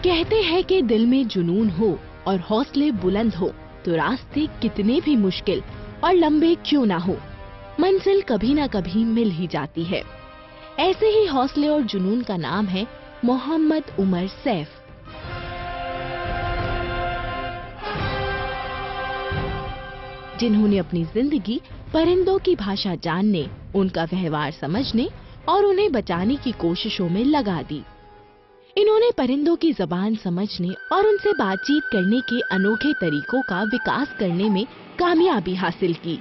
कहते हैं कि दिल में जुनून हो और हौसले बुलंद हो तो रास्ते कितने भी मुश्किल और लंबे क्यों ना हो, मंजिल कभी ना कभी मिल ही जाती है। ऐसे ही हौसले और जुनून का नाम है मोहम्मद उमर सैफ। जिन्होंने अपनी जिंदगी परिंदों की भाषा जानने, उनका व्यवहार समझने और उन्हें बचाने की कोशिशों में लगा दी। इन्होंने परिंदों की जबान समझने और उनसे बातचीत करने के अनोखे तरीकों का विकास करने में कामयाबी हासिल की।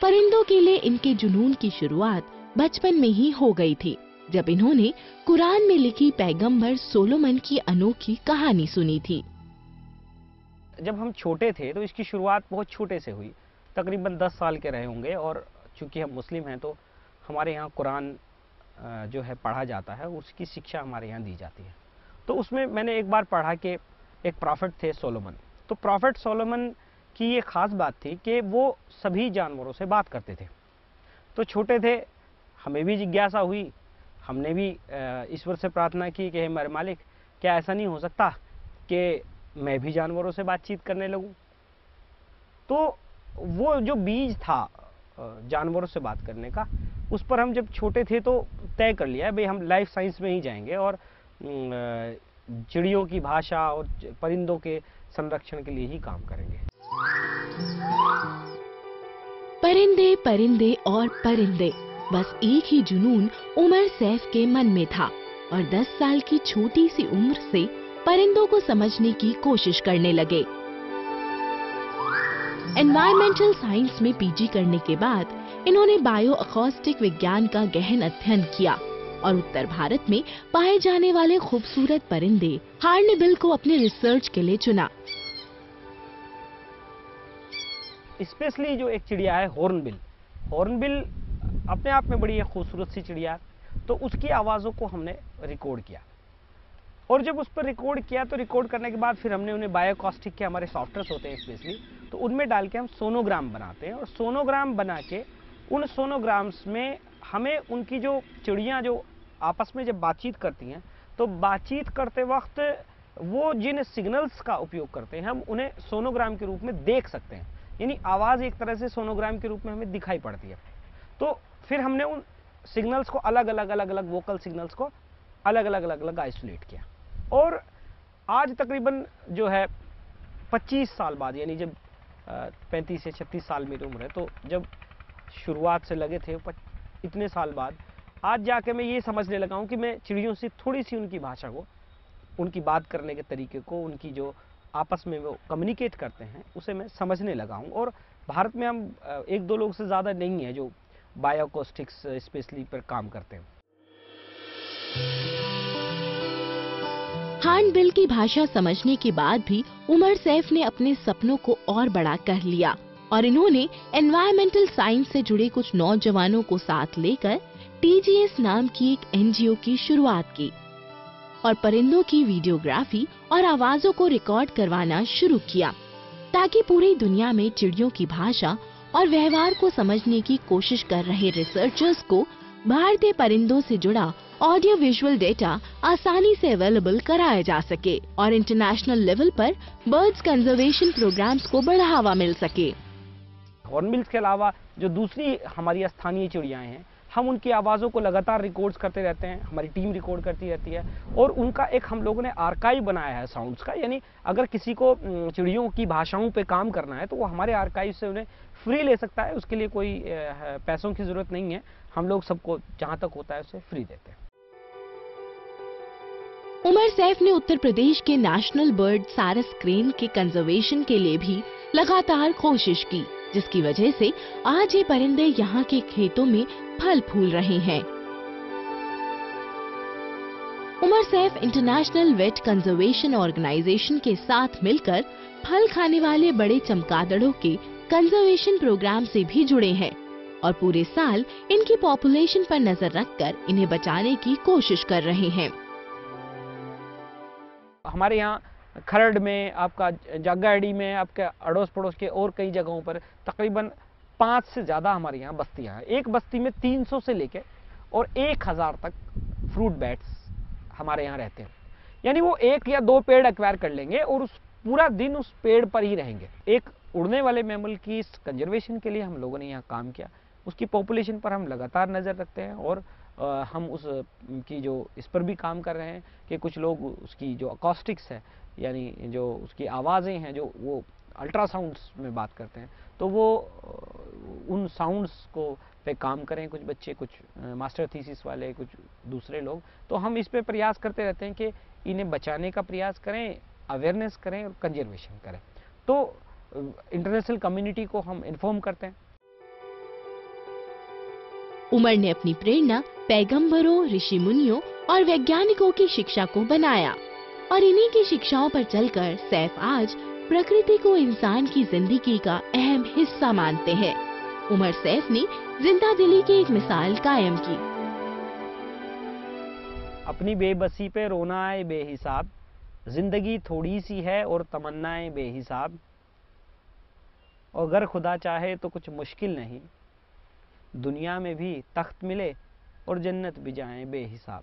परिंदों के लिए इनके जुनून की शुरुआत बचपन में ही हो गई थी, जब इन्होंने कुरान में लिखी पैगंबर सोलोमन की अनोखी कहानी सुनी थी। जब हम छोटे थे तो इसकी शुरुआत बहुत छोटे से हुई, तकरीबन 10 साल के रहे होंगे। और चूंकि हम मुस्लिम हैं तो हमारे यहाँ कुरान जो है पढ़ा जाता है, उसकी शिक्षा हमारे यहाँ दी जाती है। तो उसमें मैंने एक बार पढ़ा कि एक प्रॉफिट थे सोलोमन। तो प्रॉफिट सोलोमन की ये खास बात थी कि वो सभी जानवरों से बात करते थे। तो छोटे थे, हमें भी जिज्ञासा हुई, हमने भी ईश्वर से प्रार्थना की कि हे मेरे मालिक, क्या ऐसा नहीं हो सकता कि मैं भी जानवरों से बातचीत करने लगूं। तो वो जो बीज था जानवरों से बात करने का, उस पर हम जब छोटे थे तो तय कर लिया भाई हम लाइफ साइंस में ही जाएंगे और चिड़ियों की भाषा और परिंदों के संरक्षण के लिए ही काम करेंगे। परिंदे परिंदे और परिंदे, बस एक ही जुनून उमर सैफ के मन में था और 10 साल की छोटी सी उम्र से परिंदों को समझने की कोशिश करने लगे। एनवायरमेंटल साइंस में पीजी करने के बाद इन्होंने बायो अकॉस्टिक विज्ञान का गहन अध्ययन किया और उत्तर भारत में पाए जाने वाले खूबसूरत परिंदे हार्नबिल को अपने रिसर्च के लिए चुना। स्पेशली जो एक चिड़िया है हॉर्नबिल, हॉर्नबिल अपने आप में बड़ी खूबसूरत सी चिड़िया है। तो उसकी आवाज़ों को हमने रिकॉर्ड किया और जब उस पर रिकॉर्ड किया तो रिकॉर्ड करने के बाद फिर हमने उन्हें बायोकॉस्टिक के हमारे सॉफ्टवेयर्स होते हैं स्पेशली, तो उनमें डाल के हम सोनोग्राम बनाते हैं और सोनोग्राम बना के उन सोनोग्राम्स में हमें उनकी जो चिड़ियाँ जो आपस में जब बातचीत करती हैं तो बातचीत करते वक्त वो जिन सिग्नल्स का उपयोग करते हैं हम उन्हें सोनोग्राम के रूप में देख सकते हैं, यानी आवाज़ एक तरह से सोनोग्राम के रूप में हमें दिखाई पड़ती है। तो फिर हमने उन सिग्नल्स को अलग अलग वोकल सिग्नल्स को अलग अलग आइसोलेट किया और आज तकरीबन जो है 25 साल बाद, यानी जब 35 से 36 साल मेरी उम्र है, तो जब शुरुआत से लगे थे इतने साल बाद आज जाके मैं ये समझने लगा हूँ कि मैं चिड़ियों से थोड़ी सी उनकी भाषा को, उनकी बात करने के तरीके को, उनकी जो आपस में वो कम्युनिकेट करते हैं उसे मैं समझने लगा हूँ। और भारत में हम 1-2 लोग से ज़्यादा नहीं है जो बायोकॉस्टिक्स स्पेशली पर काम करते हैं। हार्नबिल की भाषा समझने के बाद भी उमर सैफ ने अपने सपनों को और बड़ा कर लिया और इन्होंने एनवायरमेंटल साइंस से जुड़े कुछ नौजवानों को साथ लेकर TGS नाम की एक NGO की शुरुआत की और परिंदों की वीडियोग्राफी और आवाजों को रिकॉर्ड करवाना शुरू किया ताकि पूरी दुनिया में चिड़ियों की भाषा और व्यवहार को समझने की कोशिश कर रहे रिसर्चर्स को भारतीय परिंदों से जुड़ा ऑडियो विजुअल डेटा आसानी से अवेलेबल कराया जा सके और इंटरनेशनल लेवल पर बर्ड्स कंजर्वेशन प्रोग्राम्स को बढ़ावा मिल सके। हॉर्नबिल्स के अलावा जो दूसरी हमारी स्थानीय चिड़ियाँ हैं, हम उनकी आवाज़ों को लगातार रिकॉर्ड्स करते रहते हैं, हमारी टीम रिकॉर्ड करती रहती है और उनका एक हम लोगों ने आर्काइव बनाया है साउंड्स का, यानी अगर किसी को चिड़ियों की भाषाओं पे काम करना है तो वो हमारे आर्काइव से उन्हें फ्री ले सकता है, उसके लिए कोई पैसों की ज़रूरत नहीं है, हम लोग सबको जहाँ तक होता है उसे फ्री देते हैं। उमर सैफ ने उत्तर प्रदेश के नेशनल बर्ड सारस क्रेन के कंजर्वेशन के लिए भी लगातार कोशिश की, जिसकी वजह से आज ये परिंदे यहाँ के खेतों में फल फूल रहे हैं। Umar Saif international wet conservation organisation के साथ मिलकर फल खाने वाले बड़े चमगादड़ों के कंजर्वेशन प्रोग्राम से भी जुड़े हैं और पूरे साल इनकी पॉपुलेशन पर नजर रखकर इन्हें बचाने की कोशिश कर रहे हैं। हमारे यहाँ खरड़ में, आपका जागाड़ी में, आपके अड़ोस पड़ोस के और कई जगहों पर तकरीबन 5 से ज़्यादा हमारे यहाँ बस्तियाँ हैं। एक बस्ती में 300 से लेके और 1000 तक फ्रूट बैट्स हमारे यहाँ रहते हैं। यानी वो 1 या 2 पेड़ एक्वायर कर लेंगे और उस पूरा दिन उस पेड़ पर ही रहेंगे। एक उड़ने वाले मैमल की कंजर्वेशन के लिए हम लोगों ने यहाँ काम किया। उसकी पॉपुलेशन पर हम लगातार नज़र रखते हैं और हम उस की जो इस पर भी काम कर रहे हैं कि कुछ लोग उसकी जो अकॉस्टिक्स है, यानी जो उसकी आवाज़ें हैं, जो वो अल्ट्रासाउंड्स में बात करते हैं, तो वो उन साउंड्स को पे काम करें। कुछ बच्चे, कुछ मास्टर थीसिस वाले, कुछ दूसरे लोग। तो हम इस पे प्रयास करते रहते हैं कि इन्हें बचाने का प्रयास करें, अवेयरनेस करें और कंजर्वेशन करें। तो इंटरनेशनल कम्युनिटी को हम इन्फॉर्म करते हैं। उमर ने अपनी प्रेरणा पैगंबरों, ऋषि मुनियों और वैज्ञानिकों की शिक्षा को बनाया और इन्हीं की शिक्षाओं पर चलकर सैफ आज प्रकृति को इंसान की जिंदगी का अहम हिस्सा मानते हैं। उमर सैफ ने जिंदा दिली की एक मिसाल कायम की। अपनी बेबसी पे रोना है बेहिसाब, जिंदगी थोड़ी सी है और तमन्नाएं बेहिसाब, और अगर खुदा चाहे तो कुछ मुश्किल नहीं, दुनिया में भी तख्त मिले और जन्नत भी जाए बेहिसाब।